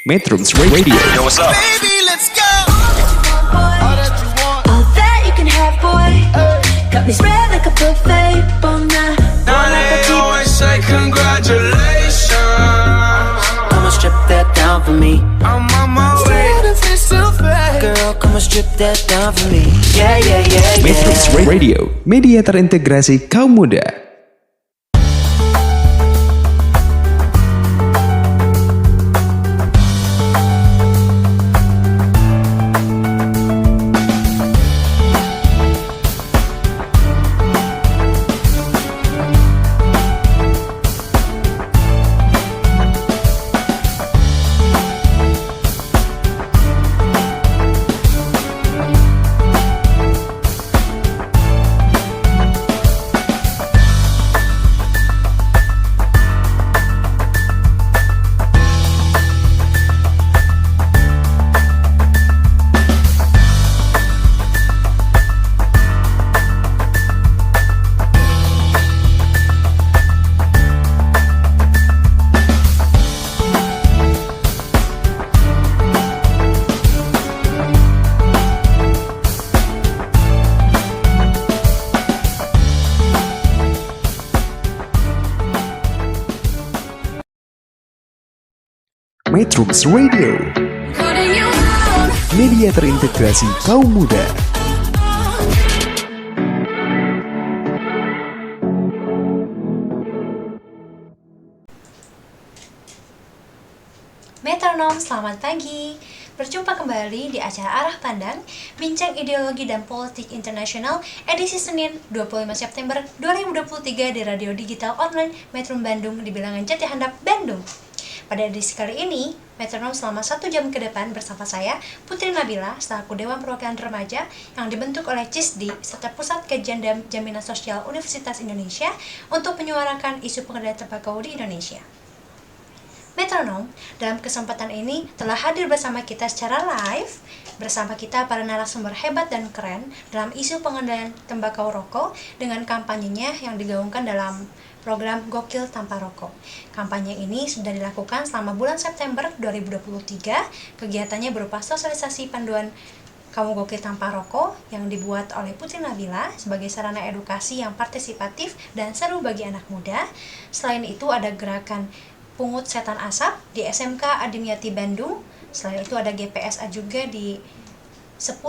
Metrums Radio. Yo, what's up? Baby, let's go. All that you can have, boy. Got me spread like a buffet. Now they always say congratulations. Come on, strip that down for me. I'm on my way. Girl, come on, strip that down for me. Yeah, yeah, yeah, Metrums yeah. Radio, media terintegrasi kaum muda. Metrums Radio, media terintegrasi kaum muda. Metronom, selamat pagi. Berjumpa kembali di acara Arah Pandang, Bincang Ideologi dan Politik Internasional, edisi Senin 25 September 2023 di radio digital online Metrum Bandung di bilangan Jati Handap, Bandung. Pada edisi kali ini, Metronom selama 1 jam ke depan bersama saya, Putri Nabila, selaku Dewan Perwakilan Remaja yang dibentuk oleh CISDI serta Pusat Kajian dan Jaminan Sosial Universitas Indonesia untuk menyuarakan isu pengendalian tembakau di Indonesia. Metronom, dalam kesempatan ini telah hadir bersama kita secara live, bersama kita para narasumber hebat dan keren dalam isu pengendalian tembakau rokok dengan kampanyenya yang digaungkan dalam program Gokil Tanpa Rokok. Kampanye ini sudah dilakukan selama bulan September 2023. Kegiatannya berupa sosialisasi panduan Kamu Gokil Tanpa Rokok yang dibuat oleh Putri Nabila sebagai sarana edukasi yang partisipatif dan seru bagi anak muda. Selain itu ada gerakan Pungut Setan Asap di SMK Adimyati Bandung. Selain itu ada GPSA juga di 10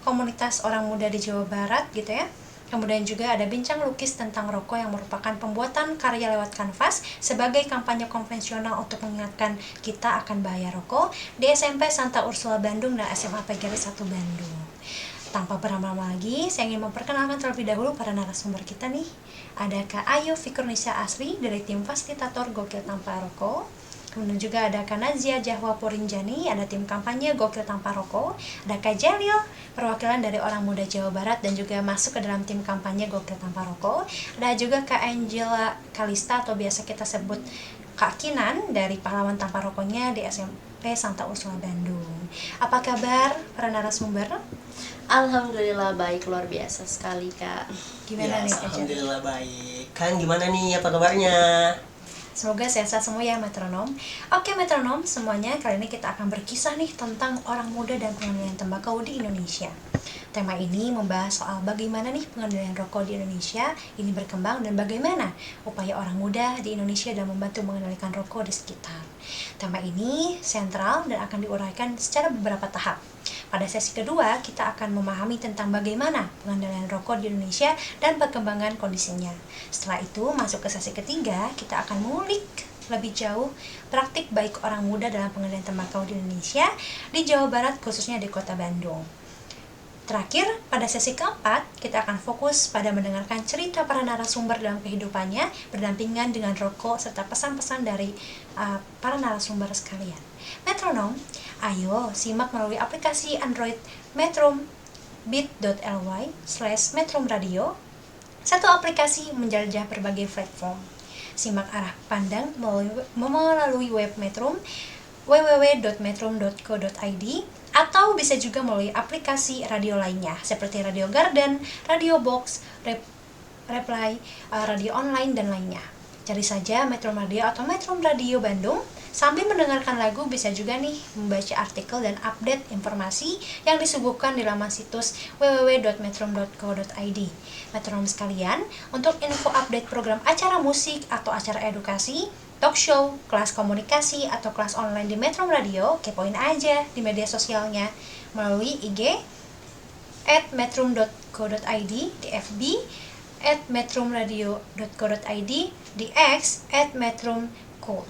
komunitas orang muda di Jawa Barat gitu ya. Kemudian juga ada bincang lukis tentang rokok yang merupakan pembuatan karya lewat kanvas sebagai kampanye konvensional untuk mengingatkan kita akan bahaya rokok di SMP Santa Ursula Bandung dan SMA PGRI 1 Bandung. Tanpa berlama-lama lagi, saya ingin memperkenalkan terlebih dahulu para narasumber kita nih. Ada Kak Ayu Fikurnisa Asri dari tim fasilitator Gokil Tanpa Rokok. Kemudian juga ada Kak Nazia Jahwa Porinjani, ada tim kampanye Gokil Tanpa Rokok. Ada Kak Jalil, perwakilan dari Orang Muda Jawa Barat dan juga masuk ke dalam tim kampanye Gokil Tanpa Rokok. Ada juga Kak Angela Kalista atau biasa kita sebut Kak Kinan dari Pahlawan Tanpa Rokoknya di SMP Santa Ursula Bandung. Apa kabar para narasumber? Alhamdulillah baik, luar biasa sekali Kak. Gimana nih Kak Jalil? Alhamdulillah baik. Kan gimana nih, apa kabarnya? Semoga sehat-sehat semua ya Metronom. Oke Metronom, semuanya kali ini kita akan berkisah nih tentang orang muda dan pengendalian tembakau di Indonesia. Tema ini membahas soal bagaimana nih pengendalian rokok di Indonesia ini berkembang dan bagaimana upaya orang muda di Indonesia dalam membantu mengendalikan rokok di sekitar. Tema ini sentral dan akan diuraikan secara beberapa tahap. Pada sesi kedua, kita akan memahami tentang bagaimana pengendalian rokok di Indonesia dan perkembangan kondisinya. Setelah itu, masuk ke sesi ketiga, kita akan mengulik lebih jauh praktik baik orang muda dalam pengendalian tembakau di Indonesia, di Jawa Barat, khususnya di Kota Bandung. Terakhir, pada sesi keempat, kita akan fokus pada mendengarkan cerita para narasumber dalam kehidupannya, berdampingan dengan rokok, serta pesan-pesan dari para narasumber sekalian. Metronom, ayo simak melalui aplikasi Android Metrum bit.ly/metrumradio. Satu aplikasi menjelajah berbagai platform. Simak Arah Pandang melalui web Metrum www.metrum.co.id atau bisa juga melalui aplikasi radio lainnya seperti Radio Garden, Radio Box, Reply, radio online dan lainnya. Cari saja Metrum Radio atau Metrum Radio Bandung Sambil mendengarkan lagu bisa juga nih membaca artikel dan update informasi yang disuguhkan di laman situs www.metrum.co.id. Metronom sekalian, untuk info update program acara musik atau acara edukasi, talk show, kelas komunikasi, atau kelas online di Metrum Radio, kepoin aja di media sosialnya melalui IG @metrum.co.id, di FB @metrumradio.co.id, di X @metrumco,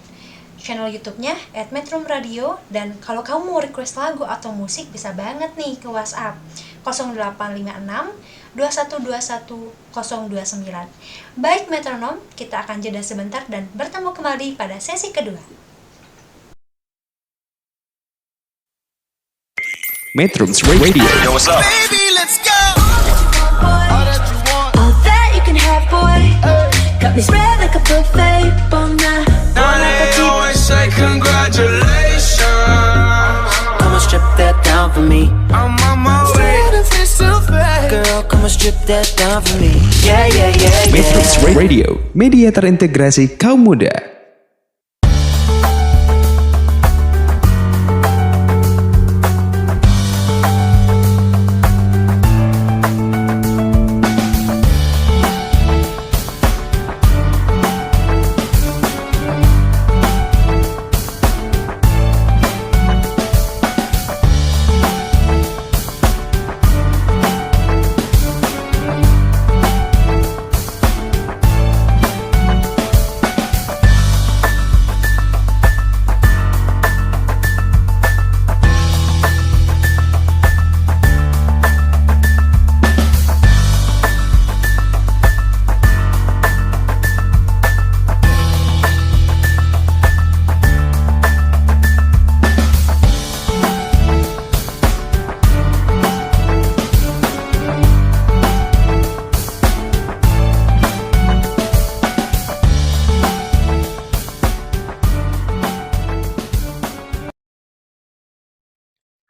channel YouTube-nya @metrumradio. Dan kalau kamu mau request lagu atau musik bisa banget nih ke WhatsApp 0856 2121 029. Baik metronom, kita akan jeda sebentar dan bertemu kembali pada sesi kedua. Metrums Radio. Yo, what's up? Baby, let's go. All that you can have, boy. Got me spread like a buffet, bon Now they always say congratulations. Come on, strip that down for me. I'm on my way. Girl, come on, strip that down for me. Yeah, yeah, yeah, Metrums yeah. Radio, media terintegrasi kaum muda.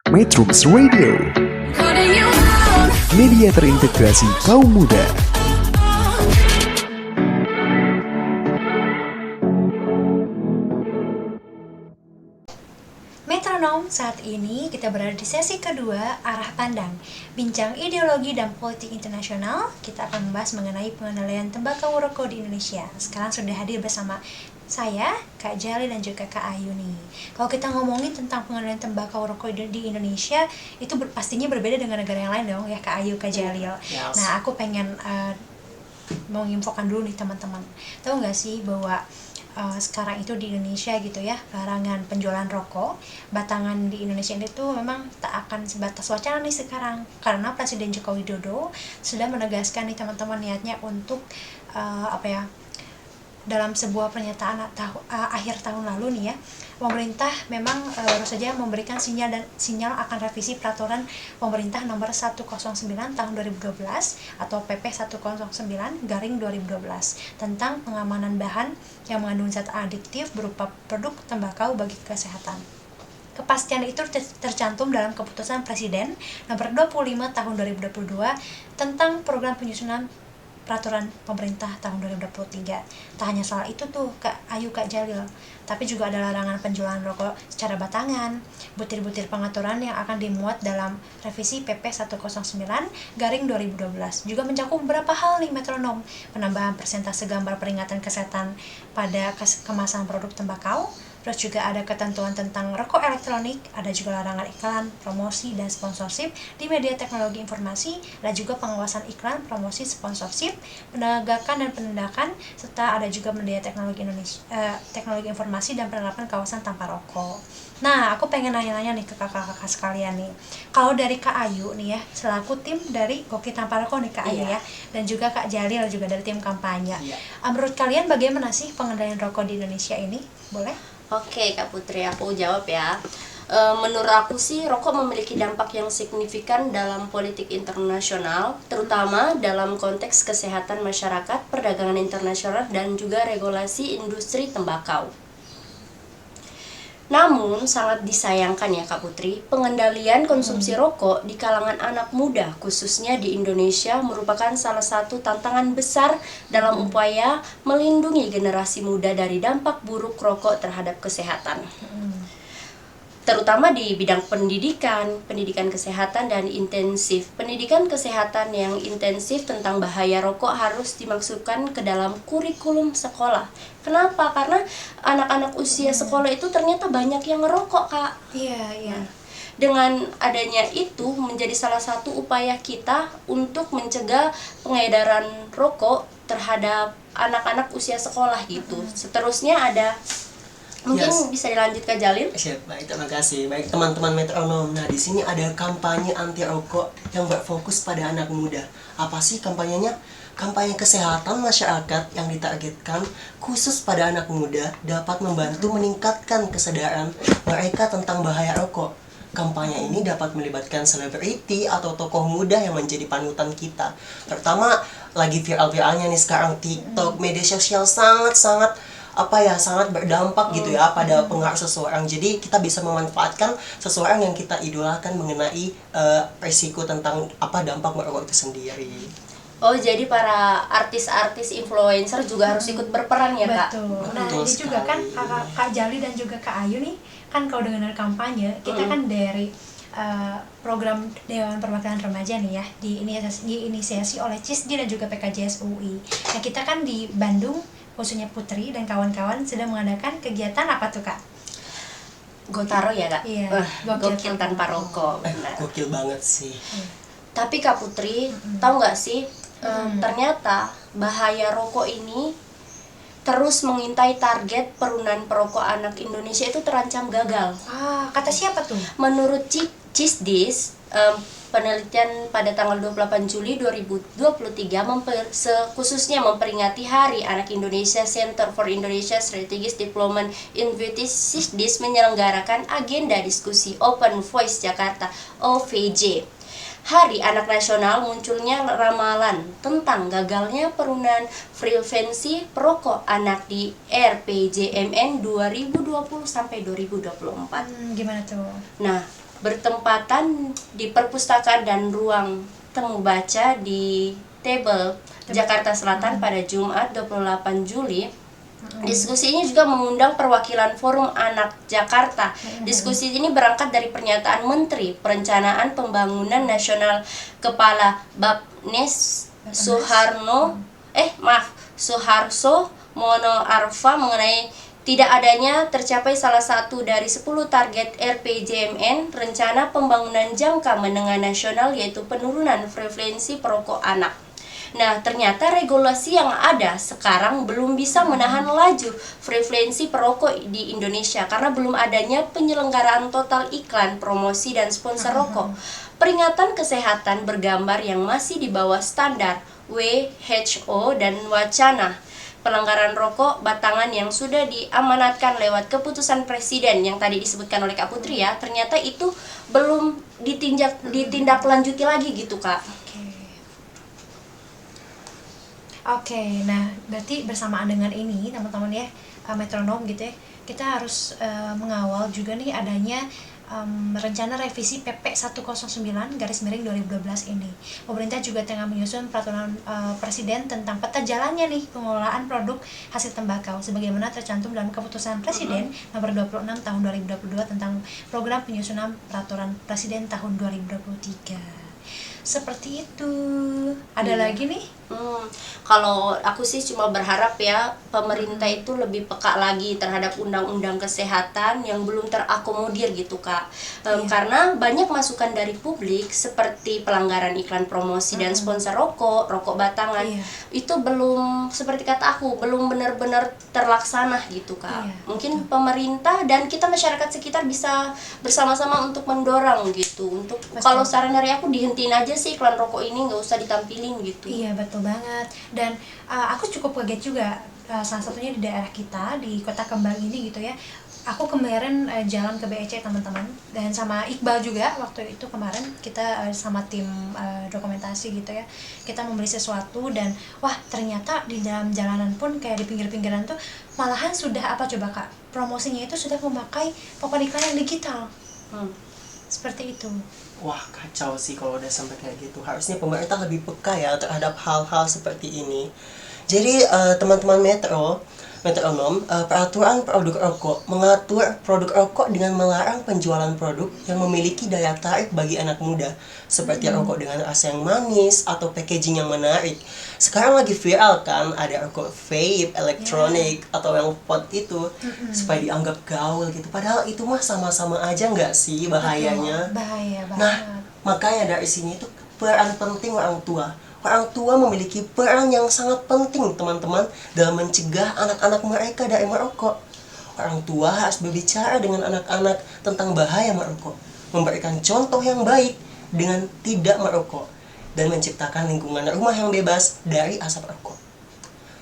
Metrums Radio, media terintegrasi kaum muda. Metronom, saat ini kita berada di sesi kedua, Arah Pandang, bincang ideologi dan politik internasional. Kita akan membahas mengenai pengendalian tembakau rokok di Indonesia. Sekarang sudah hadir bersama saya, Kak Jali, dan juga Kak Ayu nih. Kalau kita ngomongin tentang pengendalian tembakau rokok di Indonesia, itu pastinya berbeda dengan negara yang lain dong ya, Kak Ayu, Kak Jalil. Yes. Nah, aku pengen menginfokan dulu nih teman-teman. Tahu nggak sih bahwa sekarang itu di Indonesia gitu ya, larangan penjualan rokok batangan di Indonesia ini tuh memang tak akan sebatas wacana nih sekarang, karena Presiden Joko Widodo sudah menegaskan nih teman-teman niatnya untuk dalam sebuah pernyataan akhir tahun lalu nih ya, pemerintah memang baru saja memberikan sinyal akan revisi peraturan pemerintah nomor 109 tahun 2012 atau PP 109/2012 tentang pengamanan bahan yang mengandung zat adiktif berupa produk tembakau bagi kesehatan. Kepastian itu tercantum dalam keputusan Presiden nomor 25 tahun 2022 tentang program penyusunan peraturan pemerintah tahun 2023. Tak hanya soal itu tuh Kak Ayu, Kak Jalil, tapi juga ada larangan penjualan rokok secara batangan, butir-butir pengaturan yang akan dimuat dalam revisi PP 109/2012 juga mencakup beberapa hal nih metronom, penambahan persentase gambar peringatan kesehatan pada kemasan produk tembakau, terus juga ada ketentuan tentang rokok elektronik, ada juga larangan iklan, promosi, dan sponsorship di media teknologi informasi, dan juga pengawasan iklan, promosi, sponsorship, penegakan dan penindakan, serta ada juga media teknologi teknologi informasi dan penerapan kawasan tanpa rokok. Nah, aku pengen nanya-nanya nih ke kakak-kakak sekalian nih. Kalau dari Kak Ayu nih ya, selaku tim dari Koki Tanpa Rokok nih Kak Ayu ya, dan juga Kak Jalil juga dari tim kampanye. Menurut kalian bagaimana sih pengendalian rokok di Indonesia ini? Boleh? Oke Kak Putri, aku jawab ya. Menurut aku sih rokok memiliki dampak yang signifikan dalam politik internasional, terutama dalam konteks kesehatan masyarakat, perdagangan internasional, dan juga regulasi industri tembakau. Namun sangat disayangkan ya Kak Putri, pengendalian konsumsi rokok di kalangan anak muda khususnya di Indonesia merupakan salah satu tantangan besar dalam upaya melindungi generasi muda dari dampak buruk rokok terhadap kesehatan. Terutama di bidang pendidikan kesehatan dan intensif. Pendidikan kesehatan yang intensif tentang bahaya rokok harus dimasukkan ke dalam kurikulum sekolah. Kenapa? Karena anak-anak usia sekolah itu ternyata banyak yang ngerokok, Kak. Iya. Dengan adanya itu menjadi salah satu upaya kita untuk mencegah pengedaran rokok terhadap anak-anak usia sekolah gitu. Seterusnya ada mungkin bisa dilanjut ke Jalil. Siap, baik, terima kasih. Baik teman-teman metronom. Nah, di sini ada kampanye anti rokok yang berfokus pada anak muda. Apa sih kampanyenya? Kampanye kesehatan masyarakat yang ditargetkan khusus pada anak muda dapat membantu meningkatkan kesadaran mereka tentang bahaya rokok. Kampanye ini dapat melibatkan selebriti atau tokoh muda yang menjadi panutan kita. Terutama lagi viral-viralnya nih sekarang TikTok, media sosial sangat berdampak gitu ya pada pengaruh seseorang. Jadi kita bisa memanfaatkan seseorang yang kita idolakan mengenai risiko tentang dampak merokok itu sendiri. Oh, jadi para artis-artis influencer juga harus ikut berperan ya, Kak? Betul. Nah, Betul ini juga kan sekali. Kak Jali dan juga Kak Ayu nih, kan kalau dengar kampanye, kita kan dari program Dewan Perwakilan Remaja nih ya, diinisiasi oleh CISDI dan juga PKJS UI. Nah, kita kan di Bandung, khususnya Putri dan kawan-kawan sedang mengadakan kegiatan apa tuh, Kak? Gotaro ya, Kak? Iya, Gokil tanpa rokok. Benar. Gokil banget sih. Tapi Kak Putri, tahu nggak sih, ternyata bahaya rokok ini terus mengintai target perunan perokok anak Indonesia itu terancam gagal. Kata siapa tuh? Menurut CISDIS, penelitian pada tanggal 28 Juli 2023 khususnya memperingati Hari Anak Indonesia, Center for Indonesia Strategic Development Initiative CISDIS menyelenggarakan agenda diskusi Open Voice Jakarta OVJ. Hari Anak Nasional munculnya ramalan tentang gagalnya perunan frekuensi perokok anak di RPJMN 2020 sampai 2024. Gimana tuh? Nah, bertempatan di perpustakaan dan ruang temu baca di Tebel, Jakarta Selatan pada Jumat 28 Juli. Diskusi ini juga mengundang perwakilan Forum Anak Jakarta. Diskusi ini berangkat dari pernyataan Menteri Perencanaan Pembangunan Nasional Kepala Bappenas Suharso Mono Arfa mengenai tidak adanya tercapai salah satu dari 10 target RPJMN, Rencana Pembangunan Jangka Menengah Nasional, yaitu penurunan frekuensi perokok anak. Nah, ternyata regulasi yang ada sekarang belum bisa menahan laju frekuensi perokok di Indonesia karena belum adanya penyelenggaraan total iklan, promosi, dan sponsor rokok. Peringatan kesehatan bergambar yang masih di bawah standar WHO dan wacana pelanggaran rokok batangan yang sudah diamanatkan lewat keputusan presiden yang tadi disebutkan oleh Kak Putri ya, ternyata itu belum ditindaklanjuti lagi gitu, Kak. Oke, nah berarti bersamaan dengan ini teman-teman ya, metronom gitu ya, kita harus mengawal juga nih adanya rencana revisi PP 109/2012 ini. Pemerintah juga tengah menyusun peraturan presiden tentang peta jalannya nih pengelolaan produk hasil tembakau sebagaimana tercantum dalam keputusan presiden nomor 26 tahun 2022 tentang program penyusunan peraturan presiden tahun 2023. Seperti itu. Ada lagi nih? Kalau aku sih cuma berharap ya pemerintah itu lebih peka lagi terhadap undang-undang kesehatan yang belum terakomodir gitu, Kak. Karena banyak masukan dari publik seperti pelanggaran iklan promosi dan sponsor rokok batangan. Itu belum, seperti kata aku, belum benar-benar terlaksana gitu, Kak. Mungkin pemerintah dan kita masyarakat sekitar bisa bersama-sama untuk mendorong gitu. Untuk kalau saran dari aku dihentiin aja sih iklan rokok ini, nggak usah ditampilin gitu. Iya, betul banget. Dan aku cukup kaget juga, salah satunya di daerah kita di Kota Kembang ini gitu ya, aku kemarin jalan ke BEC teman-teman, dan sama Iqbal juga waktu itu kemarin kita sama tim dokumentasi gitu ya, kita membeli sesuatu dan wah ternyata di dalam jalanan pun kayak di pinggir-pinggiran tuh malahan sudah apa coba Kak, promosinya itu sudah memakai papan iklan yang digital. Seperti itu. Wah, kacau sih kalau udah sampai kayak gitu. Harusnya pemerintah lebih peka ya terhadap hal-hal seperti ini. Jadi teman-teman metronom, peraturan produk rokok mengatur produk rokok dengan melarang penjualan produk yang memiliki daya tarik bagi anak muda, seperti rokok dengan rasa yang manis atau packaging yang menarik. Sekarang lagi viral kan, ada rokok vape, elektronik, atau yang pot itu, supaya dianggap gaul gitu. Padahal itu mah sama-sama aja nggak sih bahayanya? Bahaya banget. Nah, makanya dari sini itu peran penting orang tua. Orang tua memiliki peran yang sangat penting, teman-teman, dalam mencegah anak-anak mereka dari merokok. Orang tua harus berbicara dengan anak-anak tentang bahaya merokok, memberikan contoh yang baik dengan tidak merokok, dan menciptakan lingkungan rumah yang bebas dari asap rokok.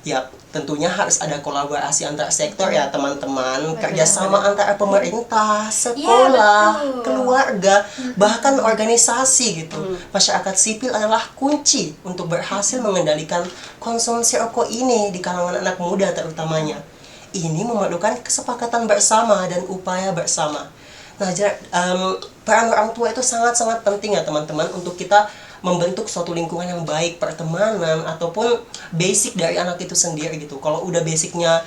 Ya, tentunya harus ada kolaborasi antar sektor ya teman-teman, kerjasama antara pemerintah, sekolah, keluarga, bahkan organisasi gitu. Masyarakat sipil adalah kunci untuk berhasil mengendalikan konsumsi rokok ini di kalangan anak muda terutamanya. Ini memerlukan kesepakatan bersama dan upaya bersama. Nah, peran orang tua itu sangat-sangat penting ya teman-teman untuk kita membentuk suatu lingkungan yang baik, pertemanan ataupun basic dari anak itu sendiri gitu. Kalau udah basicnya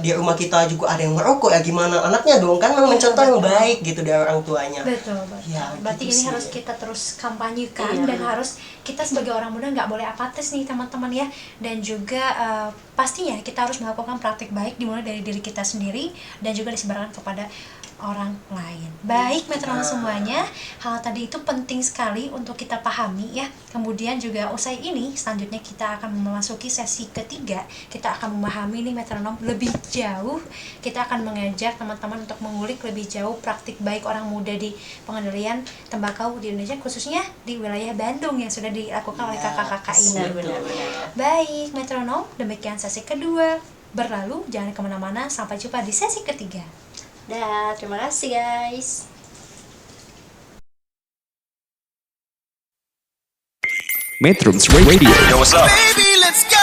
di rumah kita juga ada yang merokok ya gimana anaknya dong, kan mencontoh yang baik gitu dari orang tuanya. Betul. Ya, berarti gitu ini sih. harus kita terus kampanyekan dan harus kita sebagai orang muda nggak boleh apatis nih teman-teman ya, dan juga pastinya kita harus melakukan praktik baik dimulai dari diri kita sendiri dan juga disebarkan kepada orang lain. Baik metronom semuanya, hal tadi itu penting sekali untuk kita pahami ya. Kemudian juga usai ini selanjutnya kita akan memasuki sesi ketiga. Kita akan memahami nih metronom lebih jauh. Kita akan mengajak teman-teman untuk mengulik lebih jauh praktik baik orang muda di pengendalian tembakau di Indonesia, khususnya di wilayah Bandung yang sudah dilakukan oleh kakak-kakak ini. Baik metronom, demikian sesi kedua berlalu. Jangan kemana-mana, sampai jumpa di sesi ketiga. Dah, terima kasih guys. Metrums Radio. Yo, what's up? Baby, let's go.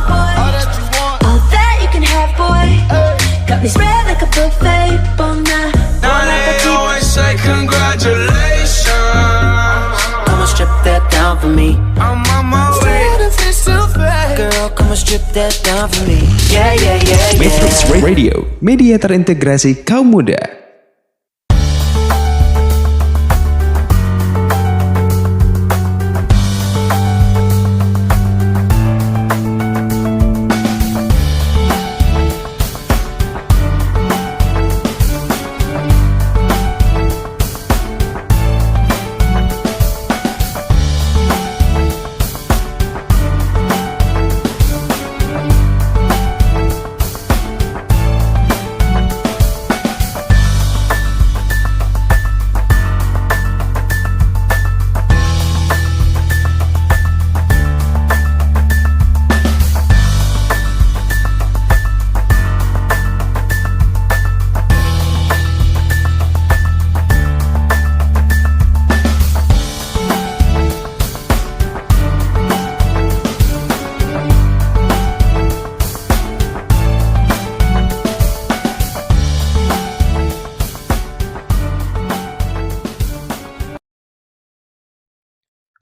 All that you can have, boy. Got me spread like a buffet. Bon Now they always say congratulations. Come on, strip that down for me. I'm on my way. Girl, come on, strip that down for me. Yeah, yeah, yeah, yeah. Metrums Radio, media terintegrasi kaum muda.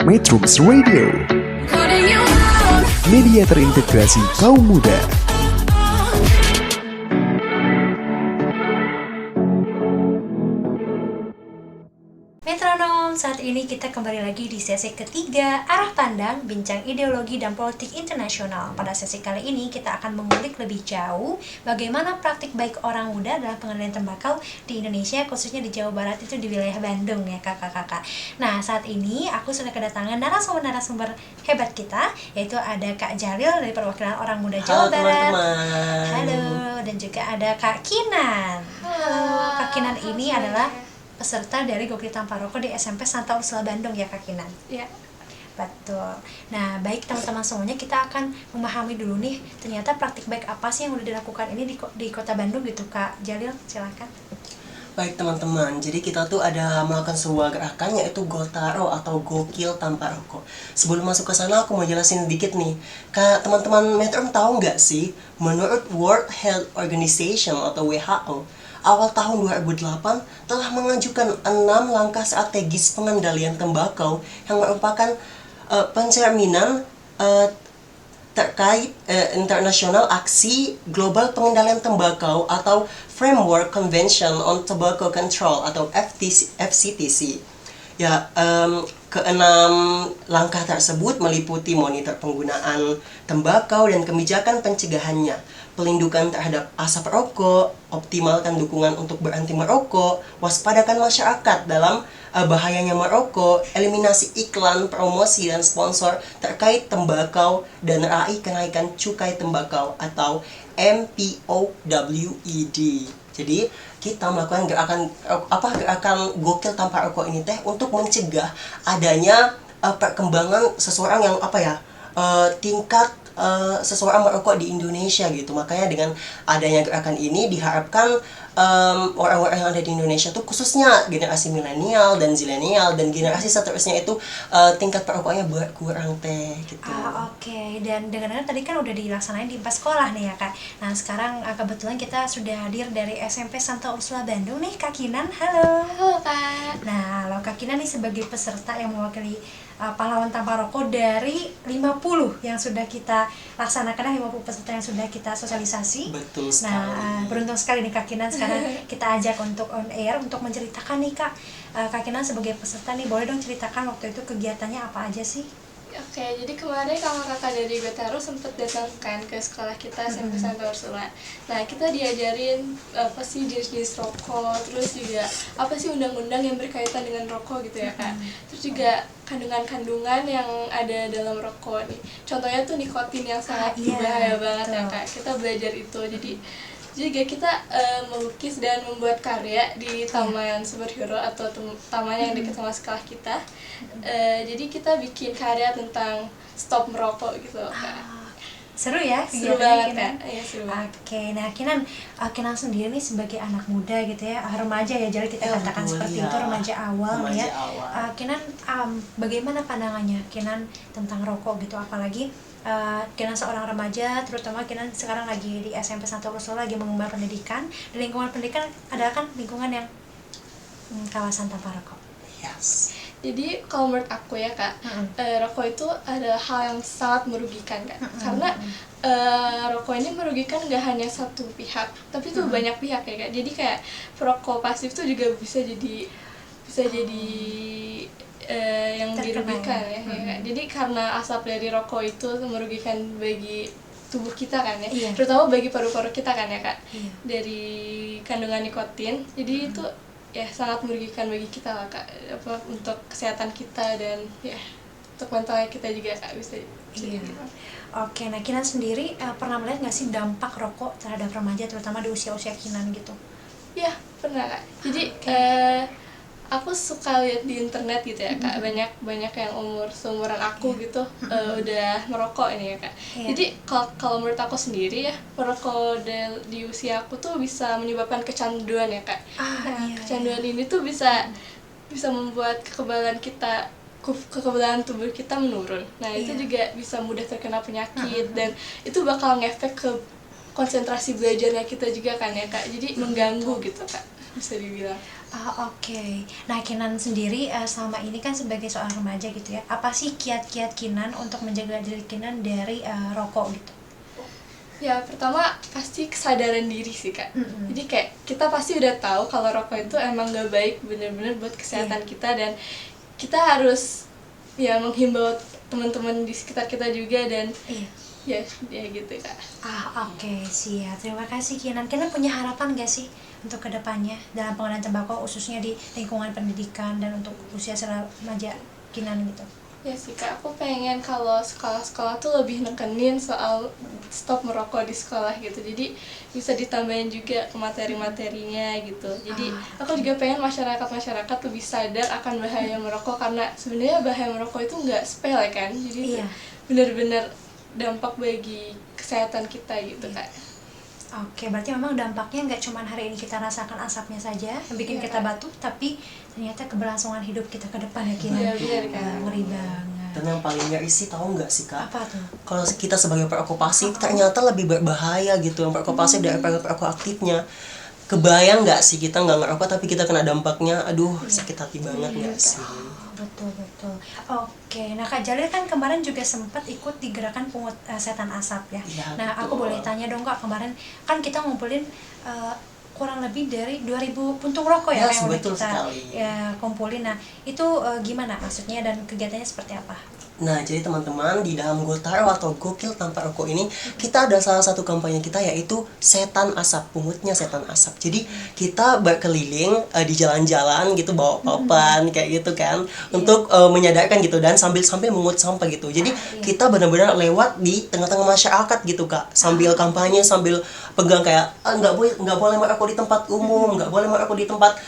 Metrums Radio, media terintegrasi kaum muda. Metronom, saat ini kita kembali lagi di sesi ketiga, arah pandang, bincang ideologi dan politik internasional. Pada sesi kali ini kita akan mengulik lebih jauh bagaimana praktik baik orang muda dalam pengendalian tembakau di Indonesia, khususnya di Jawa Barat, itu di wilayah Bandung ya kakak-kakak. Nah, saat ini aku sudah kedatangan narasumber-narasumber hebat kita, yaitu ada Kak Jalil dari perwakilan orang muda Jawa Halo Barat. teman-teman. Halo, dan juga ada Kak Kinan. Halo, Kak Kinan ini adalah peserta dari Gokil Tanpa Rokok di SMP Santa Ursula Bandung ya Kak Kinan. Ya. Betul. Nah, baik teman-teman semuanya, kita akan memahami dulu nih ternyata praktik baik apa sih yang udah dilakukan ini di Kota Bandung gitu, Kak Jalil, silakan. Baik teman-teman, jadi kita tuh ada melakukan sebuah gerakan yaitu Gotaro atau gokil tanpa rokok. Sebelum masuk ke sana aku mau jelasin dikit nih. Kak, teman-teman Metro tahu nggak sih, menurut World Health Organization atau WHO, awal tahun 2008 telah mengajukan 6 langkah strategis pengendalian tembakau yang merupakan pencerminan terkait internasional aksi global pengendalian tembakau atau Framework Convention on Tobacco Control atau FCTC. Ya, keenam langkah tersebut meliputi monitor penggunaan tembakau dan kebijakan pencegahannya, pelindungan terhadap asap rokok, optimalkan dukungan untuk berhenti merokok, waspadakan masyarakat dalam bahayanya merokok, eliminasi iklan, promosi, dan sponsor terkait tembakau, dan raih kenaikan cukai tembakau atau MPOWED. Jadi kita melakukan gerakan gokil tanpa rokok ini teh untuk mencegah adanya perkembangan seseorang yang tingkat seseorang merokok di Indonesia gitu. Makanya dengan adanya gerakan ini diharapkan orang-orang yang ada di Indonesia tuh khususnya generasi milenial dan zilenial dan generasi seterusnya itu tingkat perokoknya berkurang teh gitu. Oke. Dan dengar-dengar tadi kan udah dilaksanain di 4 sekolah nih ya, Kak. Nah, sekarang kebetulan kita sudah hadir dari SMP Santa Ursula Bandung nih, Kak Kinan. Halo. Halo, Kak. Nah, lo Kak Kinan nih sebagai peserta yang mewakili pahlawan tanpa rokok dari 50 yang sudah kita laksanakan, 50 peserta yang sudah kita sosialisasi. Betul sekali. Nah, beruntung sekali nih Kak Kinan sekarang kita ajak untuk on air untuk menceritakan nih Kak. Kak Kinan sebagai peserta nih, boleh dong ceritakan waktu itu kegiatannya apa aja sih? Oke, jadi kemarin kakak-kakak dari Gotaro sempat datang kan ke sekolah kita SMP Santa Ursula. Nah, kita diajarin apa sih jenis-jenis rokok, terus juga apa sih undang-undang yang berkaitan dengan rokok gitu ya, Kak. Terus juga kandungan-kandungan yang ada dalam rokok nih. Contohnya tuh nikotin yang sangat berbahaya banget ya, Kak. Kita belajar itu. Jadi juga kita melukis dan membuat karya di taman superhero atau taman yang dekat sama sekolah kita. Jadi kita bikin karya tentang stop merokok gitu. Seru ya? Seru banget Kinan. Ya? Iya, seru banget. Oke, nah Kinan sendiri nih sebagai anak muda gitu ya, remaja ya, jadi kita katakan seperti itu, remaja awal ya. Kinan, bagaimana pandangannya Kinan tentang rokok gitu, apalagi Kinan seorang remaja, terutama Kinan sekarang lagi di SMP Santa Ursula lagi mengembang pendidikan, dan lingkungan pendidikan adalah kan lingkungan yang kawasan tanpa rokok. Yes. Jadi kalau menurut aku ya Kak, rokok itu adalah hal yang sangat merugikan Kak. Karena rokok ini merugikan gak hanya satu pihak, tapi tuh banyak pihak ya Kak. Jadi kayak perokok pasif tuh juga bisa jadi yang dirugikan ya Kak. Jadi karena asap dari rokok itu merugikan bagi tubuh kita kan ya, terutama bagi paru-paru kita kan ya Kak, dari kandungan nikotin. Jadi itu ya sangat merugikan bagi kita lah Kak, untuk kesehatan kita dan ya untuk mentalnya kita juga Kak, bisa gitu. Oke, nah Kinan sendiri pernah melihat nggak sih dampak rokok terhadap remaja, terutama di usia-usia Kinan gitu? Ya, pernah Kak. Jadi aku suka lihat di internet gitu ya Kak, banyak yang seumuran aku gitu udah merokok ini ya Kak. Jadi kalau menurut aku sendiri ya, merokok di usia aku tuh bisa menyebabkan kecanduan ya Kak. Kecanduan ini tuh bisa membuat kekebalan tubuh kita menurun. Nah, itu juga bisa mudah terkena penyakit dan itu bakal ngefek ke konsentrasi belajarnya kita juga kan ya Kak. Jadi mengganggu gitu Kak, bisa dibilang. Oke. Nah, Kinan sendiri selama ini kan sebagai seorang remaja gitu ya, apa sih kiat-kiat Kinan untuk menjaga diri Kinan dari rokok gitu? Ya, pertama pasti kesadaran diri sih Kak. Jadi kayak kita pasti udah tahu kalau rokok itu emang gak baik bener-bener buat kesehatan kita, dan kita harus ya menghimbau teman-teman di sekitar kita juga, dan ya gitu Kak. Oke, siap. Terima kasih Kinan. Kinan punya harapan gak sih untuk kedepannya dalam pengenalan tembakau, khususnya di lingkungan pendidikan dan untuk usia remaja Kinan gitu? Ya sih Kak, aku pengen kalau sekolah-sekolah tuh lebih nekenin soal stop merokok di sekolah gitu. Jadi bisa ditambahin juga ke materi-materinya gitu. Jadi aku juga pengen masyarakat lebih sadar akan bahaya merokok, karena sebenarnya bahaya merokok itu nggak sepele kan. Jadi Iya. benar-benar dampak bagi kesehatan kita gitu Kak. Oke, berarti memang dampaknya nggak cuma hari ini kita rasakan asapnya saja yang bikin kita batuk, tapi ternyata keberlangsungan hidup kita ke depan ya Kina. Iya, benar, Kak. Ngeri banget. Dan yang paling ngeri sih tahu nggak sih Kak? Apa tuh? Kalau kita sebagai perokok pasif ternyata lebih berbahaya gitu yang perokok pasif daripada perokok aktifnya. Kebayang nggak sih kita nggak ngerokok tapi kita kena dampaknya? Aduh, sakit hati banget nggak sih? Betul. Oke, nah Kak Jalil kan kemarin juga sempat ikut di gerakan pungut setan asap ya. Iya, Nah, aku betul. boleh tanya dong Kak, kemarin kan kita ngumpulin kurang lebih dari 2000 puntung rokok ya, Yes, yang udah betul kita sekali. kumpulin. Nah, itu gimana maksudnya dan kegiatannya seperti apa? Nah, jadi teman-teman di dalam Gotaro atau Gokil Tanpa Rokok ini kita ada salah satu kampanye kita yaitu setan asap, pungutnya setan asap. Jadi kita berkeliling di jalan-jalan gitu bawa papan kayak gitu kan untuk menyadarkan gitu dan sambil mengut sampah gitu. Jadi kita benar-benar lewat di tengah-tengah masyarakat gitu Kak, sambil kampanye sambil pegang kayak nggak boleh merokok di tempat umum, nggak boleh merokok di tempat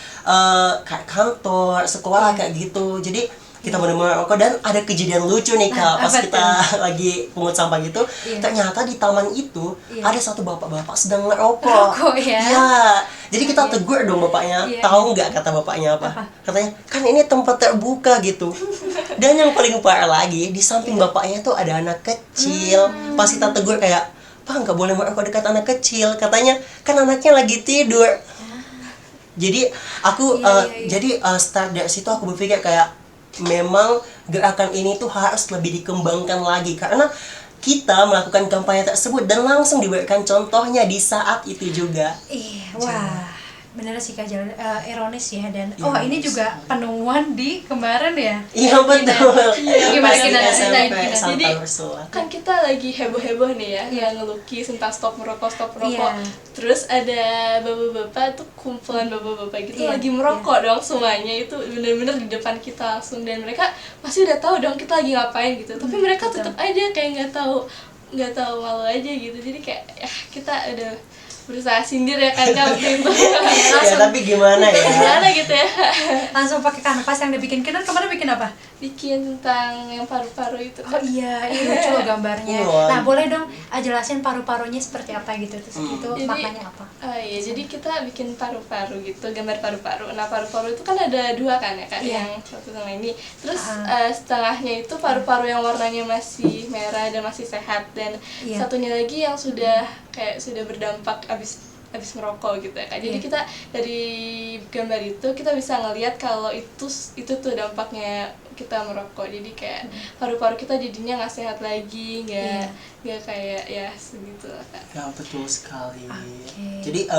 kayak kantor, sekolah kayak gitu. Jadi kita benar-benar rokok dan ada kejadian lucu nih Kak pas apa kita lagi pungut sampah gitu. Ternyata di taman itu ada satu bapak-bapak sedang ngerokok. Rokok ya? Iya. Jadi kita tegur dong bapaknya. Iya. Tahu nggak kata bapaknya apa? Katanya kan ini tempat terbuka gitu. Dan yang paling parah lagi di samping bapaknya tuh ada anak kecil. Pas kita tegur kayak, "Pak, nggak boleh merokok dekat anak kecil." Katanya kan anaknya lagi tidur. Jadi aku start dari situ aku berpikir kayak memang gerakan ini tuh harus lebih dikembangkan lagi karena kita melakukan kampanye tersebut dan langsung diberikan contohnya di saat itu juga. Iya, wah. Bener sih Kak Jalil, ironis ya dan ini Ironis. juga penemuan di kemarin ya. Iya betul. Gimana Pas kita di SMP ceritain, Kina? Santa Jadi Ursula. kan kita lagi heboh-heboh nih ya, yang ngelukis tentang stop merokok. Iya. Terus ada bapak-bapak tuh, kumpulan bapak-bapak gitu Iya, lagi merokok dong semuanya, itu bener-bener di depan kita langsung, dan mereka pasti udah tahu dong kita lagi ngapain gitu, tapi mereka tetap aja kayak nggak tahu malu aja gitu. Jadi kayak kita udah berusaha sindir ya kan Kak waktu itu. Ya tapi gimana ya? Gimana gitu ya. Langsung pakai kanvas yang dibikin. Kinan kemarin bikin apa? Bikin tentang yang paru-paru itu Oh Kak. iya, ini lucu loh gambarnya. Wah. Nah, boleh dong jelasin paru-parunya seperti apa gitu. Terus itu Jadi, maknanya apa? Iya, jadi kita bikin paru-paru gitu, gambar paru-paru. Nah, paru-paru itu kan ada dua kan ya Kak, Iya. yang satu sama ini. Terus setengahnya itu paru-paru yang warnanya masih merah dan masih sehat, dan Iya. satunya lagi yang sudah berdampak abis merokok gitu ya Kak. Jadi kita dari gambar itu kita bisa ngelihat kalau itu tuh dampaknya kita merokok. Jadi kayak paru-paru kita jadinya nggak sehat lagi, nggak kayak ya segitu lah Kak. Ya betul sekali. Oke. Jadi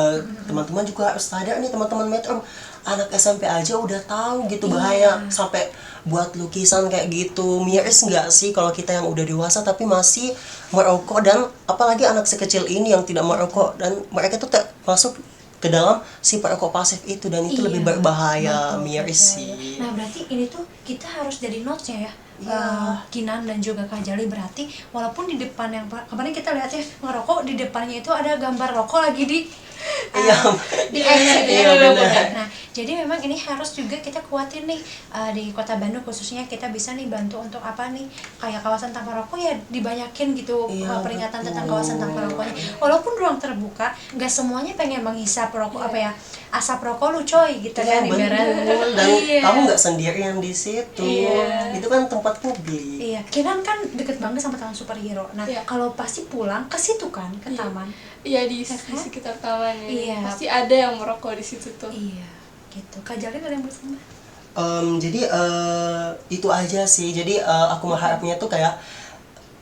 teman-teman juga harus sadar nih teman-teman Metro, anak SMP aja udah tahu gitu bahaya sampai buat lukisan kayak gitu. Miris nggak sih kalau kita yang udah dewasa tapi masih merokok, dan apalagi anak sekecil ini yang tidak merokok dan mereka tuh masuk ke dalam si perokok pasif itu, dan itu lebih berbahaya. Miris sih. Nah, berarti ini tuh kita harus jadi notes-nya ya. Kinan dan juga Kak Jali, berarti walaupun di depan yang kemarin kita lihat ya ngerokok, di depannya itu ada gambar rokok lagi di di exit Iya, ya. benar. Nah, jadi memang ini harus juga kita kuatin nih di Kota Bandung khususnya, kita bisa nih bantu untuk apa nih, kayak kawasan tanpa rokok ya dibanyakin gitu, peringatan tentang kawasan tanpa rokoknya. Walaupun ruang terbuka, nggak semuanya pengen menghisap rokok asap rokok lu coy gitu kan ibarat. Betul. Dan kamu nggak sendirian di situ. Itu kan tempat publik. Iya, Kinan kan deket banget sama Taman Superhero. Nah, kalau pasti pulang ke situ kan, ke taman. Iya, di sekitar taman ini. Iya. Pasti ada yang merokok di situ tuh. Iya, gitu. Kak Jalin ada yang bersama? Jadi itu aja sih. Jadi aku mengharapnya tuh kayak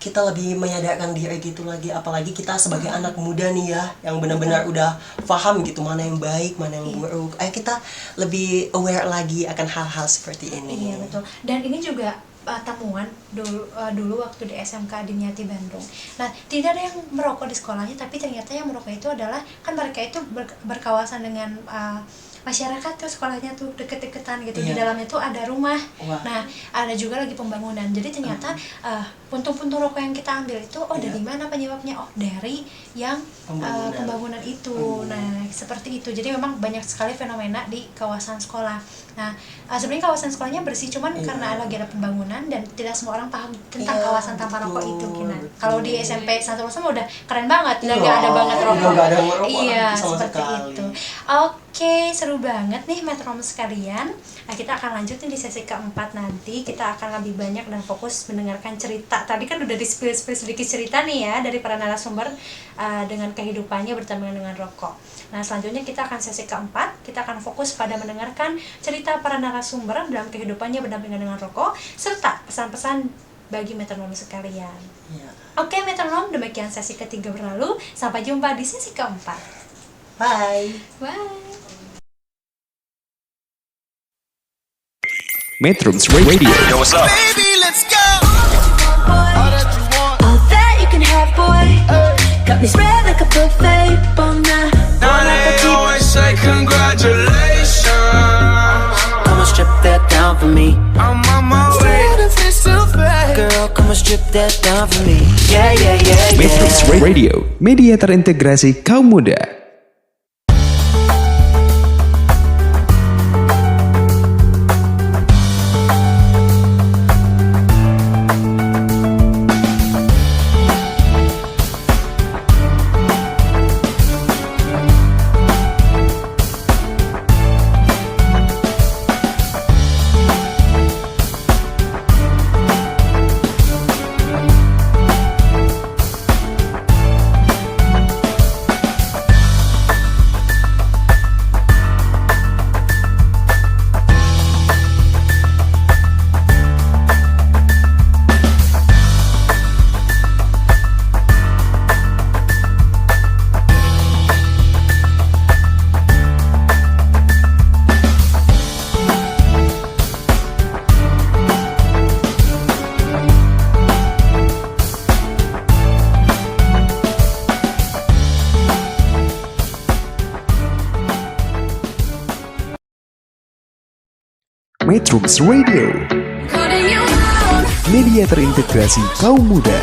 kita lebih menyadarkan diri gitu lagi, apalagi kita sebagai anak muda nih ya, yang benar-benar udah paham gitu mana yang baik, mana yang buruk. Ayo kita lebih aware lagi akan hal-hal seperti ini. Iya, betul. Dan ini juga temuan dulu waktu di SMK Dimyati Bandung. Nah, tidak ada yang merokok di sekolahnya, tapi ternyata yang merokok itu adalah, kan mereka itu berkawasan dengan masyarakat tuh sekolahnya tuh deket-deketan gitu. Di Iya. dalamnya tuh ada rumah. Wah. Nah, ada juga lagi pembangunan. Jadi ternyata puntung-puntung rokok yang kita ambil itu Iya. dari mana penyebabnya? Dari yang pembangunan itu. Nah, seperti itu. Jadi memang banyak sekali fenomena di kawasan sekolah. Nah, sebenarnya kawasan sekolahnya bersih, cuman Iya. karena lagi ada pembangunan dan tidak semua orang paham tentang Iya, kawasan tanpa rokok itu. betul, Gina. betul. Kalau di SMP Santo Rosa udah keren banget, udah Iya, nggak ada banget udah rokok. nggak ada rokok Iya, sama seperti sekali. itu. Oke, seru banget nih metronom sekalian. Nah, kita akan lanjutin di sesi keempat nanti. Kita akan lebih banyak dan fokus mendengarkan cerita. Tadi kan udah di-spill sedikit cerita nih ya dari para narasumber dengan kehidupannya berdampingan dengan rokok. Nah, selanjutnya kita akan sesi keempat. Kita akan fokus pada mendengarkan cerita para narasumber dalam kehidupannya berdampingan dengan rokok serta pesan-pesan bagi metronom sekalian. Iya. Oke, metronom, demikian sesi ketiga berlalu. Sampai jumpa di sesi keempat. Bye. Bye. Metrums Radio. Baby, let's go. All that you can have, boy. Got me spread like a buffet. Bon Now they always say congratulations. Come and strip that down for me. I'm on my way. Girl, come and strip that down for me. Yeah, yeah, yeah, Metrums yeah. Radio, media terintegrasi kaum muda. Metrums Radio, media terintegrasi kaum muda.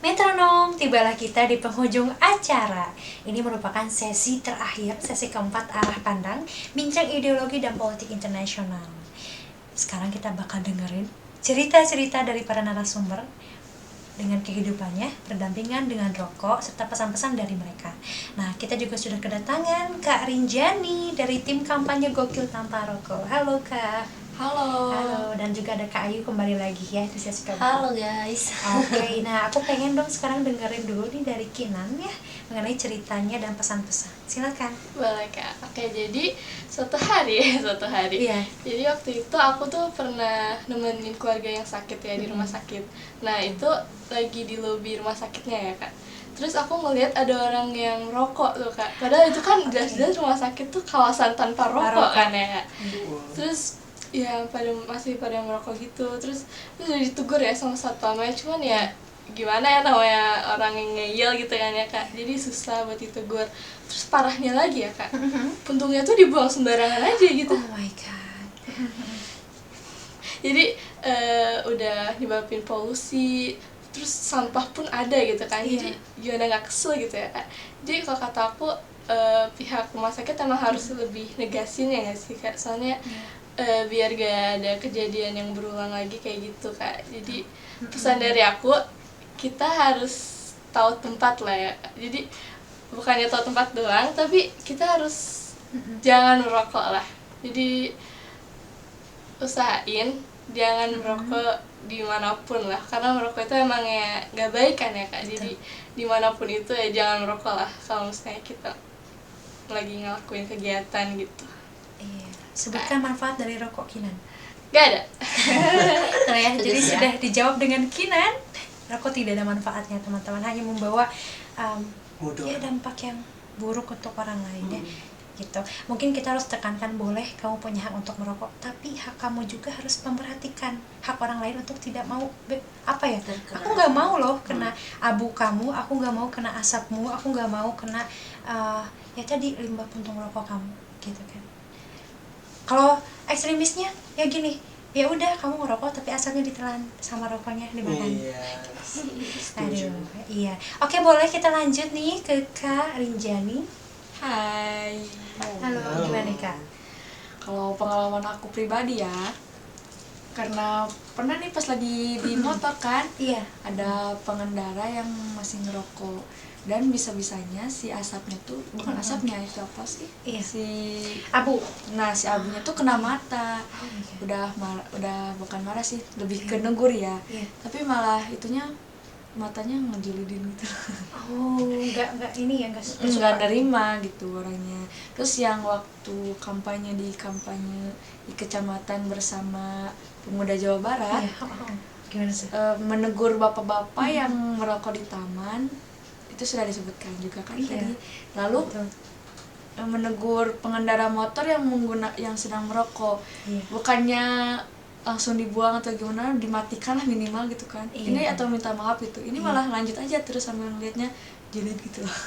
Metronom, tibalah kita di penghujung acara. Ini merupakan sesi terakhir, sesi keempat arah pandang, bincang ideologi dan politik internasional. Sekarang kita bakal dengerin cerita-cerita dari para narasumber dengan kehidupannya, berdampingan dengan rokok, serta pesan-pesan dari mereka. Nah, kita juga sudah kedatangan Kak Rinjani dari tim kampanye Gokil Tanpa Rokok. Halo Kak. Halo. Halo, dan juga ada Kak Ayu kembali lagi ya di sesi keempat. Halo guys. Oke, nah aku pengen dong sekarang dengerin dulu nih dari Kinan ya mengenai ceritanya dan pesan-pesan. Silakan. Boleh Kak. Oke, jadi suatu hari. Iya. Jadi waktu itu aku tuh pernah nemenin keluarga yang sakit ya di rumah sakit. Nah, itu lagi di lobi rumah sakitnya ya Kak. Terus aku ngeliat ada orang yang rokok tuh Kak. Padahal itu kan jelas-jelas rumah sakit tuh kawasan tanpa rokok kan ya Kak. Terus ya masih pada merokok gitu. Terus udah ditegur ya sama satpamnya, cuman ya gimana ya namanya orang yang ngeyel gitu kan ya Kak. Jadi susah buat ditegur. Terus parahnya lagi ya Kak, puntungnya tuh dibuang sembarangan aja gitu. Oh my god. Jadi udah nyebabin polusi, terus sampah pun ada gitu kan. Jadi gimana nggak kesel gitu ya Kak. Jadi kalau kata aku pihak rumah sakit emang harus lebih negasin ya nggak sih Kak. Soalnya biar gak ada kejadian yang berulang lagi kayak gitu Kak. Jadi pesan dari aku, kita harus tahu tempat lah ya Kak. Jadi bukannya tahu tempat doang, tapi kita harus jangan merokok lah. Jadi usahain jangan merokok dimanapun lah, karena merokok itu emang ya gak baik kan ya Kak. Jadi dimanapun itu ya jangan merokok lah kalau misalnya kita lagi ngelakuin kegiatan gitu. Iya. Sebutkan manfaat dari rokok Kinan. Gak ada. Nah ya, jadi Pedes ya. sudah dijawab dengan Kinan. Rokok tidak ada manfaatnya teman-teman, hanya membawa ya dampak yang buruk untuk orang lain ya. gitu. Mungkin kita harus tekankan, boleh kamu punya hak untuk merokok, tapi hak kamu juga harus memperhatikan hak orang lain untuk tidak mau aku nggak mau loh kena abu kamu, aku nggak mau kena asapmu, aku nggak mau kena ya tadi limbah puntung rokok kamu gitu kan. Kalau ekstremisnya ya gini, ya udah kamu ngerokok tapi asapnya ditelan sama rokoknya dimakan. Aduh, iya. Oke, boleh kita lanjut nih ke Kak Rinjani. Hai. Halo, gimana nih Kak? Kalau pengalaman aku pribadi ya, karena pernah nih pas lagi di motor kan, Iya. ada pengendara yang masih ngerokok dan bisa-bisanya si asapnya tuh bukan asapnya, itu apa sih? Iya. Si Abu. Nah, si abunya tuh kena mata. Udah bukan marah sih, lebih ke negur ya. Iya. Tapi malah itunya matanya ngejilidin gitu. Oh, enggak ini ya, enggak Nggak nerima gitu orangnya. Terus yang waktu kampanye di kecamatan bersama pemuda Jawa Barat, Iya. Gimana sih? menegur bapak-bapak yang merokok di taman, itu sudah disebutkan juga kan Iya. tadi. Lalu Betul. menegur pengendara motor yang sedang merokok, Iya. bukannya langsung dibuang atau gimana, dimatikan lah minimal gitu kan. Iya. Ini atau minta maaf gitu. Ini malah lanjut aja terus sambil ngeliatnya jilid gitu loh.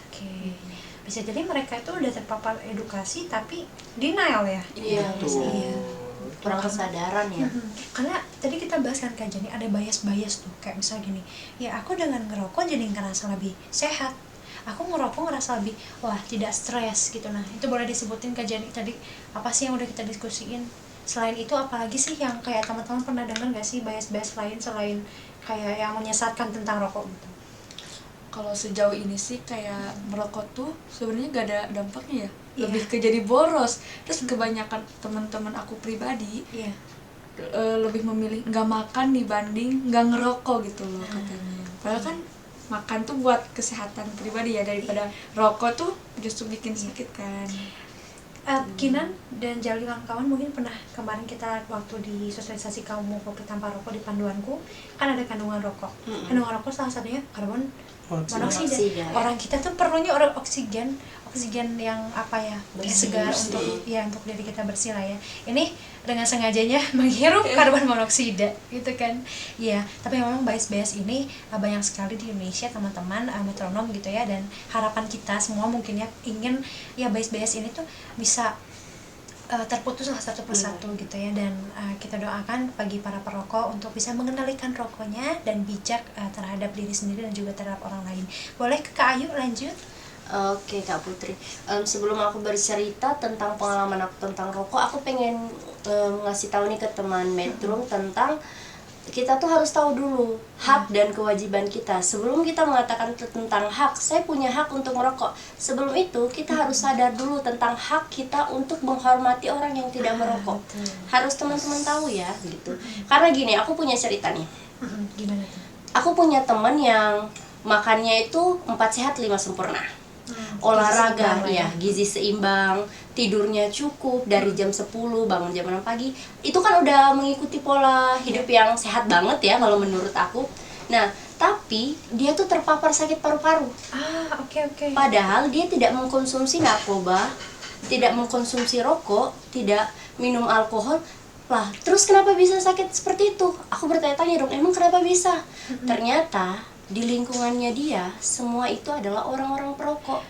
Oke. Bisa jadi mereka itu udah terpapar edukasi tapi denial ya. Iya, Iya. kurang kesadaran ya. Karena tadi kita bahas kan Kak Jani, ada bias tuh, kayak misal gini, ya aku dengan ngerokok jadi ngerasa lebih sehat, aku ngerokok ngerasa lebih tidak stres gitu. Nah itu boleh disebutin Kak Jani tadi apa sih yang udah kita diskusiin. Selain itu apalagi sih yang kayak teman-teman pernah dengar gak sih bias lain selain kayak yang menyesatkan tentang rokok gitu? Kalau sejauh ini sih kayak merokok tuh sebenarnya gak ada dampaknya ya. Iya. Lebih ke jadi boros. Terus kebanyakan teman-teman aku pribadi Iya. lebih memilih nggak makan dibanding nggak ngerokok gitu loh katanya. Padahal kan makan tuh buat kesehatan pribadi ya, daripada rokok tuh justru bikin sakit kan. Kinan dan Jali kawan-kawan mungkin pernah kemarin kita waktu di sosialisasi kaum kopi tanpa rokok di panduanku kan ada kandungan rokok. Kandungan rokok salah satunya karbon monoksida. Orang kita tuh perlunya oksigen yang kayak segar untuk diri kita bersih lah ya. Ini dengan sengajanya menghirup karbon monoksida gitu kan. Iya, tapi memang bias ini banyak sekali di Indonesia teman-teman metronom gitu ya, dan harapan kita semua mungkin ya ingin ya bias ini tuh bisa terputus lah satu persatu gitu ya, dan kita doakan bagi para perokok untuk bisa mengendalikan rokoknya dan bijak terhadap diri sendiri dan juga terhadap orang lain. Boleh ke Kak Ayu lanjut? Oke Kak Putri, sebelum aku bercerita tentang pengalaman aku tentang rokok, aku pengen ngasih tahu nih ke teman Metrum tentang kita tuh harus tahu dulu hak dan kewajiban kita. Sebelum kita mengatakan tentang hak, saya punya hak untuk merokok, sebelum itu kita harus sadar dulu tentang hak kita untuk menghormati orang yang tidak merokok. Harus teman-teman tahu ya gitu. Karena gini, aku punya cerita nih. Gimana tuh? Aku punya teman yang makannya itu 4 sehat 5 sempurna. Olahraga ya, gizi seimbang, tidurnya cukup dari jam 10 bangun jam 6 pagi. Itu kan udah mengikuti pola hidup yang sehat banget ya kalau menurut aku. Nah, tapi dia tuh terpapar sakit paru-paru. Oke. Padahal dia tidak mengkonsumsi narkoba, tidak mengkonsumsi rokok, tidak minum alkohol. Lah, terus kenapa bisa sakit seperti itu? Aku bertanya-tanya dong, emang kenapa bisa? Ternyata di lingkungannya dia, semua itu adalah orang-orang perokok.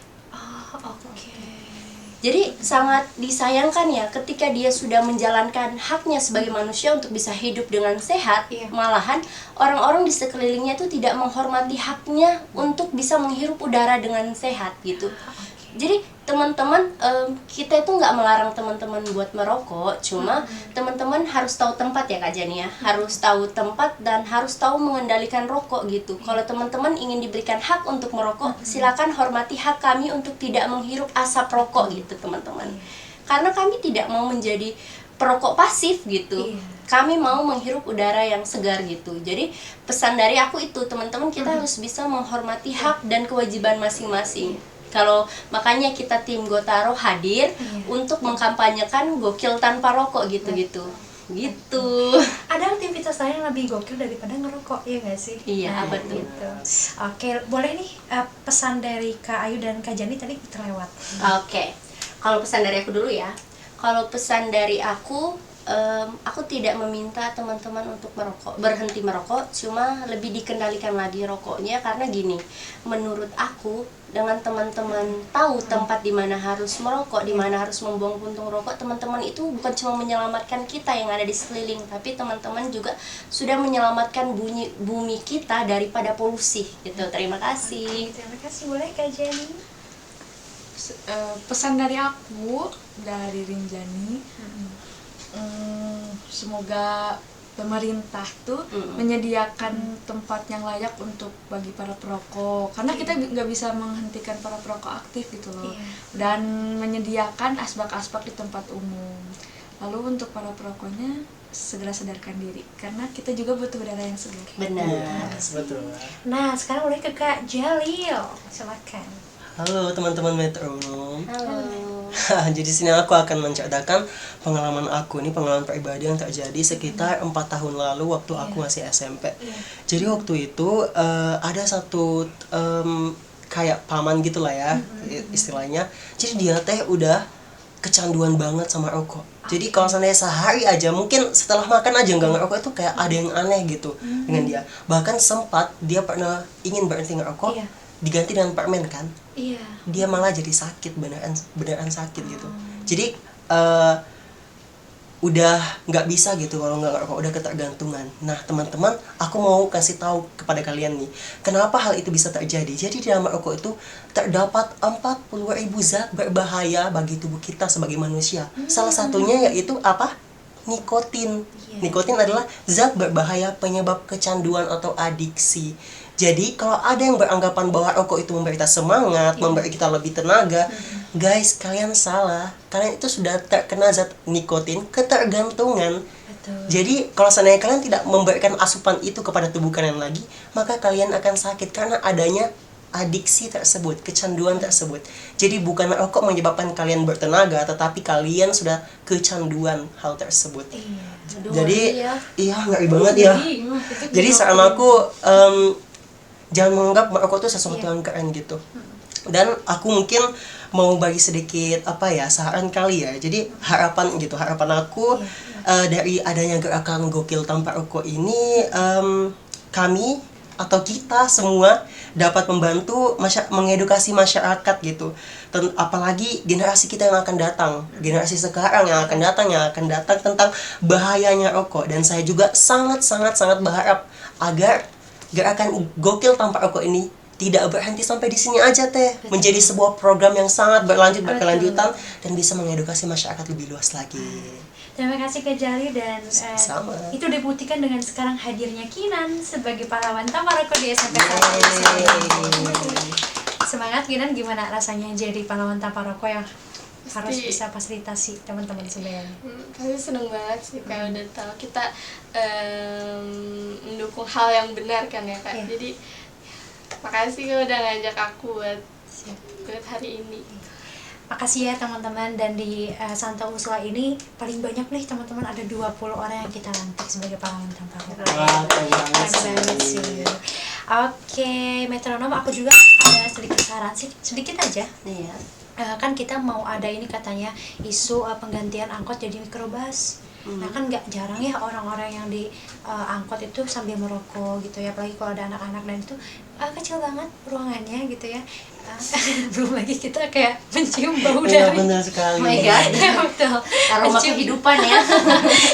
Jadi sangat disayangkan ya ketika dia sudah menjalankan haknya sebagai manusia untuk bisa hidup dengan sehat, malahan orang-orang di sekelilingnya itu tidak menghormati haknya untuk bisa menghirup udara dengan sehat gitu. Jadi teman-teman, kita itu nggak melarang teman-teman buat merokok, cuma teman-teman harus tahu tempat ya Kak Jani ya, harus tahu tempat dan harus tahu mengendalikan rokok gitu. Kalau teman-teman ingin diberikan hak untuk merokok, silakan hormati hak kami untuk tidak menghirup asap rokok gitu teman-teman. Karena kami tidak mau menjadi perokok pasif gitu. Kami mau menghirup udara yang segar gitu. Jadi pesan dari aku itu teman-teman, kita harus bisa menghormati hak dan kewajiban masing-masing. Kalau makanya kita tim Gotaro hadir untuk mengkampanyekan gokil tanpa rokok gitu-gitu. Gitu. Ada aktivitas lain yang lebih gokil daripada ngerokok, ya nggak sih? Iya, betul. Gitu. Oke, boleh nih pesan dari Kak Ayu dan Kak Jani tadi terlewat. Oke. Kalau pesan dari aku dulu ya. Kalau pesan dari aku tidak meminta teman-teman untuk berhenti merokok, cuma lebih dikendalikan lagi rokoknya, karena gini, menurut aku dengan teman-teman tahu tempat di mana harus merokok, di mana harus membuang puntung rokok, teman-teman itu bukan cuma menyelamatkan kita yang ada di sekeliling, tapi teman-teman juga sudah menyelamatkan bumi kita daripada polusi gitu. Terima kasih. Terima kasih, boleh Kak Jenny. Pesan dari aku, dari Rinjani, semoga pemerintah tuh menyediakan tempat yang layak untuk bagi para perokok, karena kita nggak bisa menghentikan para perokok aktif gitu loh. Dan menyediakan asbak-asbak di tempat umum. Lalu untuk para perokoknya segera sadarkan diri, karena kita juga butuh udara yang segar. Benar. Betul. Nah, sekarang boleh ke Kak Jalil, silakan. Halo teman-teman metronom. Halo. Jadi sini aku akan menceritakan pengalaman aku. Ini pengalaman pribadi yang terjadi sekitar 4 tahun lalu waktu aku masih SMP. Jadi waktu itu ada satu kayak paman gitulah ya istilahnya. Jadi dia teh udah kecanduan banget sama rokok. Jadi kalau seandainya sehari aja, mungkin setelah makan aja nggak ngerokok, itu kayak ada yang aneh gitu dengan dia. Bahkan sempat dia pernah ingin berhenti ngerokok, diganti dengan permen kan. Dia malah jadi sakit, beneran sakit gitu. Jadi udah nggak bisa gitu kalau nggak ngerokok, udah ketergantungan. Nah teman-teman, aku mau kasih tahu kepada kalian nih, kenapa hal itu bisa terjadi. Jadi di dalam rokok itu terdapat 40.000 zat berbahaya bagi tubuh kita sebagai manusia. Salah satunya yaitu apa? Nikotin. Nikotin adalah zat berbahaya penyebab kecanduan atau adiksi. Jadi kalau ada yang beranggapan bahwa rokok itu memberi kita semangat, memberi kita lebih tenaga, guys, kalian salah. Kalian itu sudah terkena zat nikotin, ketergantungan. Jadi kalau seandainya kalian tidak memberikan asupan itu kepada tubuh kalian lagi, maka kalian akan sakit karena adanya adiksi tersebut, kecanduan tersebut. Jadi bukan rokok menyebabkan kalian bertenaga, tetapi kalian sudah kecanduan hal tersebut. Jadi ngeri banget ya. Jadi saran aku, jangan menganggap merokok itu sesuatu yang keren gitu. Dan aku mungkin mau bagi sedikit saran kali ya. Jadi harapan aku dari adanya gerakan Gokil Tanpa Rokok ini, kami atau kita semua dapat membantu mengedukasi masyarakat gitu. Apalagi generasi kita yang akan datang, generasi sekarang yang akan datang tentang bahayanya rokok. Dan saya juga sangat berharap agar gerakan Gokil Tanpa Rokok ini tidak berhenti sampai di sini aja teh. Menjadi sebuah program yang sangat berkelanjutan dan bisa mengedukasi masyarakat lebih luas lagi. Terima kasih Kak Jali, dan itu dibuktikan dengan sekarang hadirnya Kinan sebagai pahlawan tanpa rokok di SMP. Semangat Kinan, gimana rasanya jadi pahlawan tanpa rokok yang harus bisa fasilitasi teman-teman sebenarnya? Pasti seneng banget sih, kayak udah tahu kita mendukung hal yang benar kan ya Kak. Jadi makasih udah ngajak aku buat hari ini. Makasih ya teman-teman, dan di Santa Ursula ini paling banyak nih teman-teman, ada 20 orang yang kita lantik sebagai pahlawan tanpa rokok. Keren sih. Oke, metronom, aku juga ada sedikit saran sih, sedikit aja. Kan kita mau ada ini katanya isu penggantian angkot jadi mikrobus. Nah kan nggak jarang ya orang-orang yang di angkot itu sambil merokok gitu ya, apalagi kalau ada anak-anak, dan itu kecil banget ruangannya gitu ya. Belum lagi kita kayak mencium bau dari. Benar sekali. Oh my god. Ya, betul. Aroma kehidupan ya.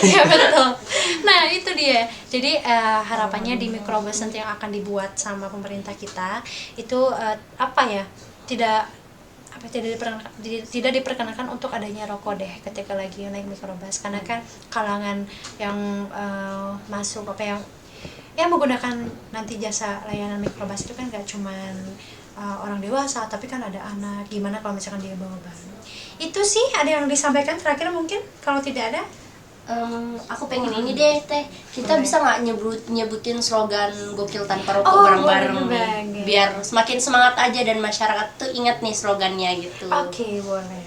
Ya betul. Nah itu dia. Jadi harapannya di mikrobus nanti yang akan dibuat sama pemerintah kita itu tidak diperkenankan untuk adanya rokok deh ketika lagi naik mikrobus, karena kan kalangan yang masuk yang menggunakan nanti jasa layanan mikrobus itu kan gak cuman orang dewasa, tapi kan ada anak. Gimana kalau misalkan dia bawa bahan? Itu sih, ada yang disampaikan terakhir mungkin? Kalau tidak ada, aku pengen ini deh teh, kita bisa nggak nyebutin slogan Gokil Tanpa Rokok bareng-bareng nih, biar semakin semangat aja dan masyarakat tuh ingat nih slogannya gitu. Oke, boleh.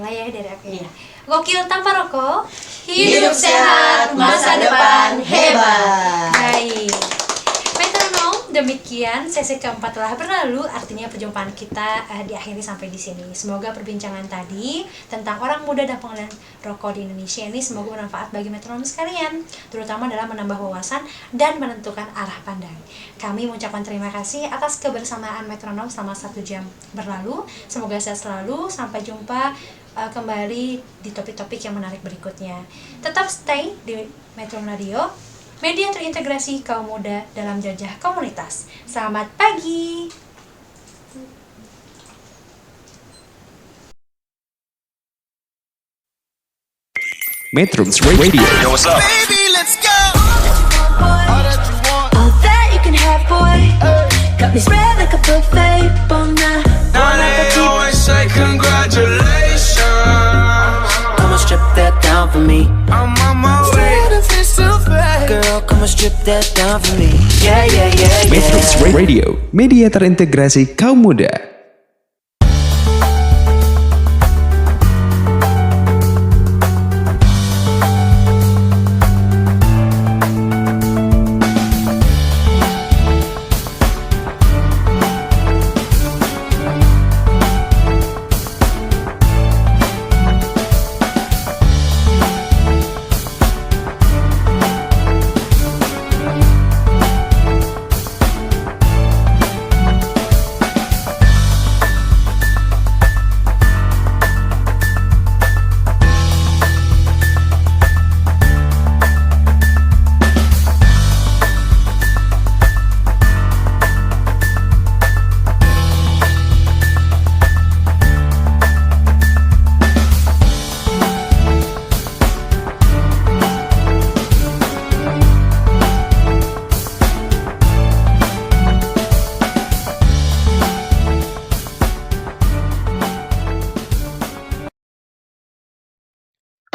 Mulai ya dari aku ya. Gokil Tanpa Rokok, hidup sehat, masa depan hebat. Baik. Metronom, demikian sesi keempat telah berlalu, artinya perjumpaan kita diakhiri sampai di sini. Semoga perbincangan tadi tentang orang muda dan penggunaan rokok di Indonesia ini semoga bermanfaat bagi metronom sekalian, terutama dalam menambah wawasan dan menentukan arah pandang. Kami mengucapkan terima kasih atas kebersamaan metronom selama 1 jam berlalu. Semoga sehat selalu. Sampai jumpa kembali di topik-topik yang menarik berikutnya. Tetap stay di Metro Radio, media terintegrasi kaum muda dalam jelajah komunitas. Selamat pagi. Metro Radio. Yo, what's up? Baby, let's go. All that you can have, boy. Got me spread like a buffet. Bon Now they always say congratulations. Come and strip that down for me. I'm on my way. Girl, come and strip that down for me. Yeah, yeah, yeah, yeah. Metro Radio, media terintegrasi kaum muda.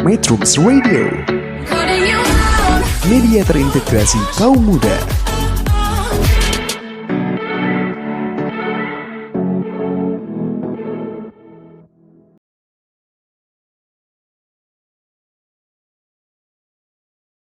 Metro Radio, media terintegrasi kaum muda.